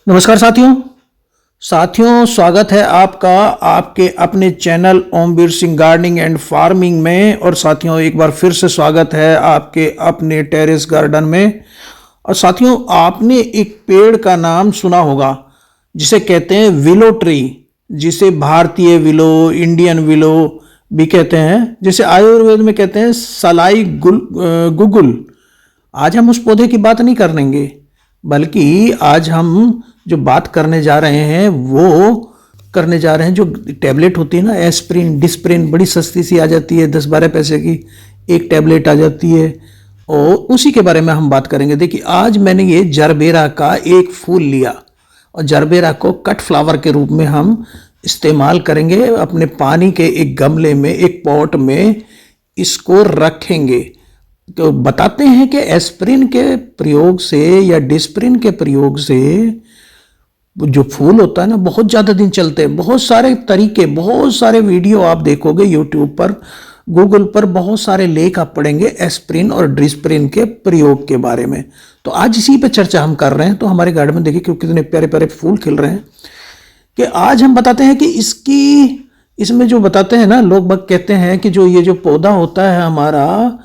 नमस्कार साथियों। स्वागत है आपका आपके अपने channel Omveer Singh gardening and farming में। और साथियों, एक बार फिर से स्वागत है आपके अपने टेरेस गार्डन में। और साथियों, आपने एक पेड़ का नाम सुना होगा जिसे कहते हैं विलो ट्री, जिसे भारतीय विलो, इंडियन विलो भी कहते हैं, जिसे आयुर्वेद में कहते हैं सलाई गुगुल। आज हम उस पौधे की बात नहीं करेंगे, बल्कि आज हम जो बात करने जा रहे हैं वो करने जा रहे हैं जो टैबलेट होती है ना, एस्प्रिन डिस्प्रिन, बड़ी सस्ती सी आ जाती है, 10-12 पैसे की एक टैबलेट आ जाती है, और उसी के बारे में हम बात करेंगे। देखिए, आज मैंने ये जरबेरा का एक फूल लिया और जरबेरा को कट फ्लावर के रूप में हम इस्तेमाल करेंगे। अपने पानी के एक गमले में, एक पॉट में इसको रखेंगे। तो बताते हैं कि एस्प्रिन के प्रयोग से या डिस्प्रिन के प्रयोग से जो फूल होता है ना, बहुत ज़्यादा दिन चलते हैं। बहुत सारे तरीके, बहुत सारे वीडियो आप देखोगे यूट्यूब पर, गूगल पर बहुत सारे लेख आप पढ़ेंगे एस्प्रिन और डिस्प्रिन के प्रयोग के बारे में। तो आज इसी पे चर्चा हम कर रहे हैं। तो हमारे गार्डन में देखिए क्योंकि कितने प्यारे प्यारे फूल खिल रहे हैं कि आज हम बताते हैं कि इसमें जो बताते हैं ना, लोग बाग कहते हैं कि जो ये जो पौधा होता है हमारा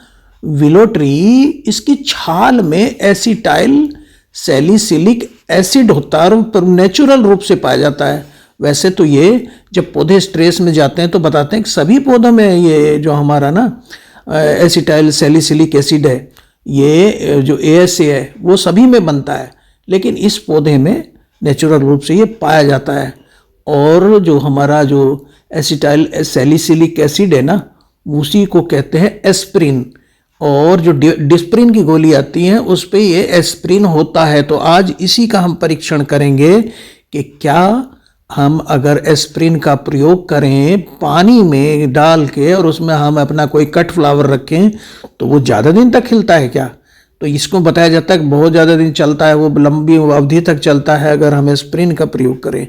विलो ट्री, इसकी छाल में एसिटाइल सैलिसिलिक एसिड होता है और नेचुरल रूप से पाया जाता है। वैसे तो ये जब पौधे स्ट्रेस में जाते हैं तो बताते हैं कि सभी पौधों में ये जो हमारा ना एसिटाइल सैलिसिलिक एसिड है, ये जो ASA है वो सभी में बनता है, लेकिन इस पौधे में नेचुरल रूप से ये पाया जाता है। और जो हमारा जो एसिटाइल सैलिसिलिक एसिड है ना, उसी को कहते हैं एस्प्रिन। और जो डिस्प्रिन की गोली आती है उस पे ये एस्प्रिन होता है। तो आज इसी का हम परीक्षण करेंगे कि क्या हम अगर एस्प्रिन का प्रयोग करें पानी में डाल के और उसमें हम अपना कोई कट फ्लावर रखें तो वो ज़्यादा दिन तक खिलता है क्या। तो इसको बताया जाता है कि बहुत ज़्यादा दिन चलता है, वो लंबी अवधि तक चलता है अगर हम एस्प्रिन का प्रयोग करें।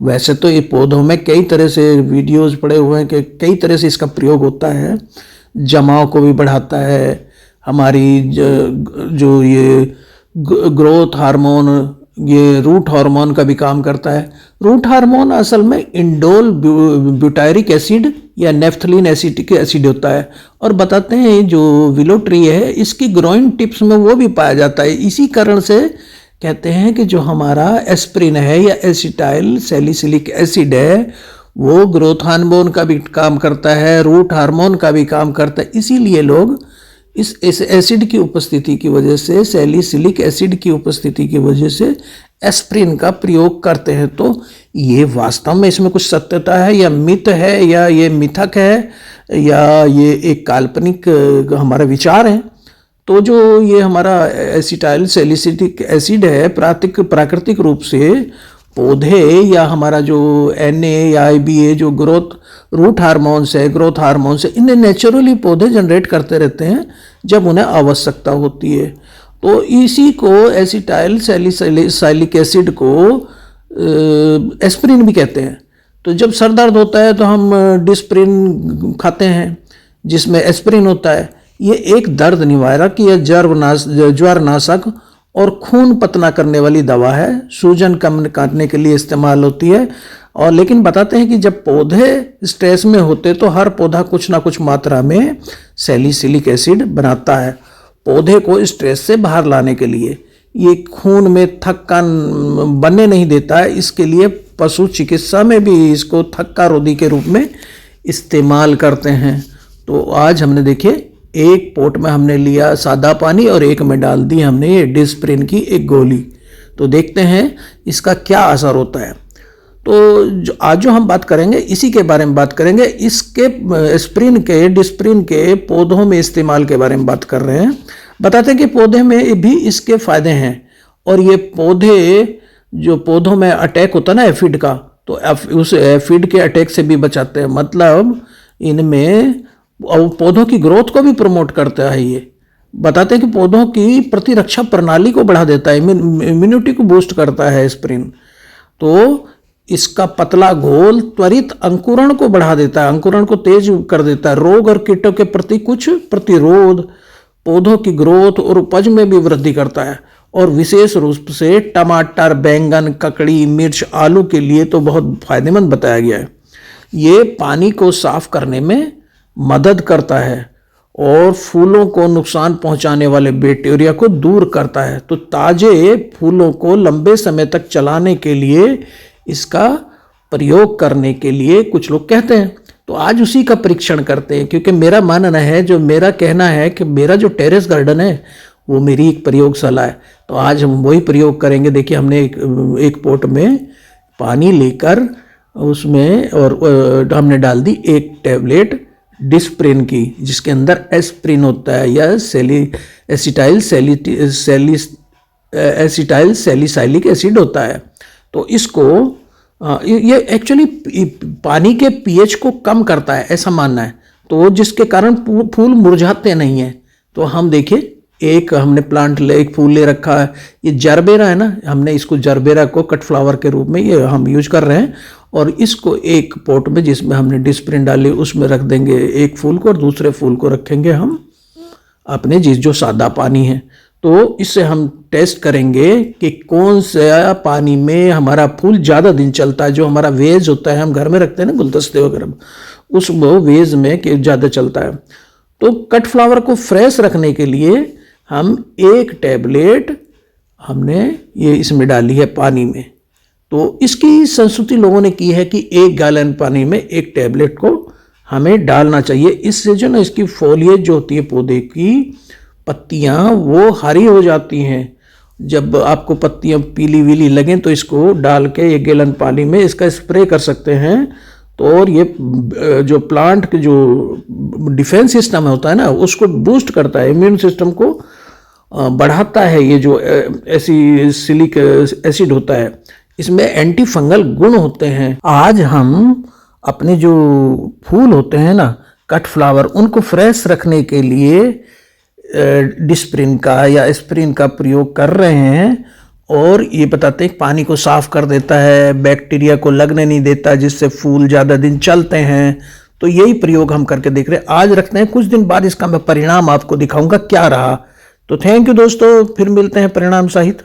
वैसे तो ये पौधों में कई तरह से वीडियोज़ पड़े हुए हैं कि कई तरह से इसका प्रयोग होता है। जमाव को भी बढ़ाता है, हमारी जो ये ग्रोथ हार्मोन, ये रूट हार्मोन का भी काम करता है। रूट हार्मोन असल में इंडोल ब्यूटायरिक एसिड या नेफ्थलीन एसिटिक एसिड होता है। और बताते हैं जो विलो ट्री है इसकी ग्रोइंग टिप्स में वो भी पाया जाता है। इसी कारण से कहते हैं कि जो हमारा एस्प्रिन है या एसिटाइल सैलिसिलिक एसिड है वो ग्रोथ हार्मोन का भी काम करता है, रूट हार्मोन का भी काम करता है। इसीलिए लोग इस एसिड की उपस्थिति की वजह से, सैलिसिलिक एसिड की उपस्थिति की वजह से एस्प्रिन का प्रयोग करते हैं। तो ये वास्तव में इसमें कुछ सत्यता है या मिथ है, या ये मिथक है, या ये एक काल्पनिक हमारा विचार है। तो जो ये हमारा एसिटाइल सैलिसिलिक एसिड है प्राकृतिक रूप से पौधे या हमारा जो NA या IBA जो रूट हार्मोन्स है, ग्रोथ हार्मोन्स है, इन्हें नेचुरली पौधे जनरेट करते रहते हैं जब उन्हें आवश्यकता होती है। तो इसी को एसिटाइल सैलिसिलिक एसिड को एस्प्रिन भी कहते हैं। तो जब सर दर्द होता है तो हम डिस्प्रिन खाते हैं जिसमें एस्प्रिन होता है। ये एक दर्द निवारक या ज्वरनाशक और खून पतला करने वाली दवा है, सूजन कम काटने के लिए इस्तेमाल होती है। और लेकिन बताते हैं कि जब पौधे स्ट्रेस में होते तो हर पौधा कुछ ना कुछ मात्रा में सैलिसिलिक एसिड बनाता है पौधे को स्ट्रेस से बाहर लाने के लिए। ये खून में थक्का बनने नहीं देता है, इसके लिए पशु चिकित्सा में भी इसको थक्का रोधी के रूप में इस्तेमाल करते हैं। तो आज हमने देखिए एक पोट में हमने लिया सादा पानी और एक में डाल दी हमने ये डिस्प्रिन की एक गोली। तो देखते हैं इसका क्या असर होता है। तो आज जो हम बात करेंगे इसी के बारे में बात करेंगे, इसके एस्प्रिन के डिस्प्रिन के पौधों में इस्तेमाल के बारे में बात कर रहे हैं। बताते हैं कि पौधे में भी इसके फायदे हैं। और ये पौधे जो पौधों में अटैक होता है ना एफिड का, तो उस एफिड के अटैक से भी बचाते हैं। मतलब इनमें और पौधों की ग्रोथ को भी प्रमोट करता है। ये बताते हैं कि पौधों की प्रतिरक्षा प्रणाली को बढ़ा देता है, इम्यूनिटी को बूस्ट करता है एस्प्रिन। तो इसका पतला घोल त्वरित अंकुरण को बढ़ा देता है, अंकुरण को तेज कर देता है, रोग और कीटों के प्रति कुछ प्रतिरोध, पौधों की ग्रोथ और उपज में भी वृद्धि करता है। और विशेष रूप से टमाटर, बैंगन, ककड़ी, मिर्च, आलू के लिए तो बहुत फायदेमंद बताया गया है। ये पानी को साफ करने में मदद करता है और फूलों को नुकसान पहुंचाने वाले बैक्टीरिया को दूर करता है। तो ताजे फूलों को लंबे समय तक चलाने के लिए इसका प्रयोग करने के लिए कुछ लोग कहते हैं। तो आज उसी का परीक्षण करते हैं, क्योंकि मेरा मानना है, जो मेरा कहना है कि मेरा जो टेरेस गार्डन है वो मेरी एक प्रयोगशाला है। तो आज हम वही प्रयोग करेंगे। देखिए, हमने एक पोट में पानी लेकर उसमें और हमने डाल दी 1 टैबलेट डिस्प्रिन की, जिसके अंदर एस्प्रिन होता है या एसिटाइल सैलिसाइलिक एसिड होता है। तो इसको ये एक्चुअली पानी के पीएच को कम करता है, ऐसा मानना है। तो जिसके कारण फूल मुरझाते नहीं हैं। तो हम देखिए, एक फूल ले रखा है, ये जरबेरा है ना, हमने इसको जरबेरा को कट फ्लावर के रूप में ये हम यूज कर रहे हैं। और इसको एक पॉट में जिसमें हमने डिस्प्रिन डाली उसमें रख देंगे एक फूल को, और दूसरे फूल को रखेंगे हम अपने जो सादा पानी है। तो इससे हम टेस्ट करेंगे कि कौन सा पानी में हमारा फूल ज़्यादा दिन चलता है। जो हमारा वेज होता है, हम घर में रखते हैं ना गुलदस्ते वगैरह, उस वेज में कि ज़्यादा चलता है। तो कट फ्लावर को फ्रेश रखने के लिए हम 1 टैबलेट हमने ये इसमें डाली है पानी में। तो इसकी संस्तुति लोगों ने की है कि 1 गैलन पानी में 1 टैबलेट को हमें डालना चाहिए। इससे जो ना इसकी फोलिएज जो होती है पौधे की, पत्तियां वो हरी हो जाती हैं। जब आपको पत्तियां पीली वीली लगें तो इसको डाल के 1 गैलन पानी में इसका स्प्रे कर सकते हैं। तो और ये जो प्लांट के जो डिफेंस सिस्टम होता है ना, उसको बूस्ट करता है, इम्यून सिस्टम को बढ़ाता है। ये जो एसिलिक एसिड होता है, इसमें एंटी फंगल गुण होते हैं। आज हम अपने जो फूल होते हैं ना, कट फ्लावर, उनको फ्रेश रखने के लिए डिस्प्रिन का या एस्प्रिन का प्रयोग कर रहे हैं। और ये बताते हैं पानी को साफ कर देता है, बैक्टीरिया को लगने नहीं देता, जिससे फूल ज़्यादा दिन चलते हैं। तो यही प्रयोग हम करके देख रहे हैं। आज रखते हैं, कुछ दिन बाद इसका मैं परिणाम आपको दिखाऊंगा क्या रहा। तो थैंक यू दोस्तों, फिर मिलते हैं परिणाम सहित।